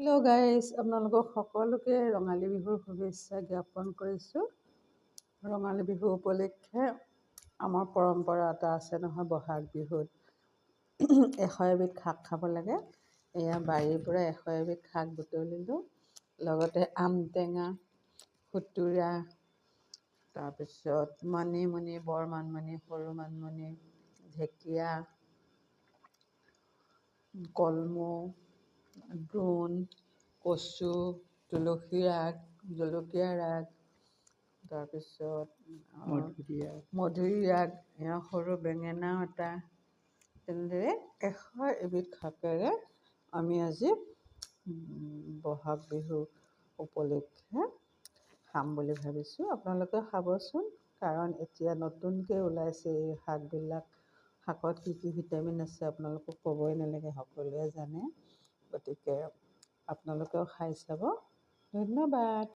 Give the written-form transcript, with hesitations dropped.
Hello' guys, আপোনালোকক সকলোকে ৰঙালী বিহুৰ শুভেচ্ছা জ্ঞাপন কৰিছোঁ। ৰঙালী বিহু উপলক্ষে আমাৰ পৰম্পৰা এটা আছে নহয়, বহাগ বিহুত 100 এবিধ শাক খাব লাগে। এয়া বাৰীৰ পৰা 100 এবিধ শাক বুটলিলোঁ, লগতে আম টেঙা, খুতুৰা, তাৰপিছত মানিমুনি, বৰ মানিমুনি, সৰু মানিমুনি, ঢেকীয়া, কলমৌ, দ্ৰোণ, কচু, তুলসী আগ, জলকীয়া আগ, তাৰপিছত মধুৰি আগ, সৰু বেঙেনাও এটা। তেনেদৰে 100 এবিধ শাকেৰে আমি আজি বহাগ বিহু উপলক্ষে খাম বুলি ভাবিছোঁ। আপোনালোকে খাবচোন, কাৰণ এতিয়া নতুনকৈ ওলাইছে এই শাকবিলাক। শাকত কি কি ভিটামিন আছে আপোনালোকক ক'বই নালাগে, সকলোৱে জানে। গতিকে আপোনালোকেও খাই চাব। ধন্যবাদ।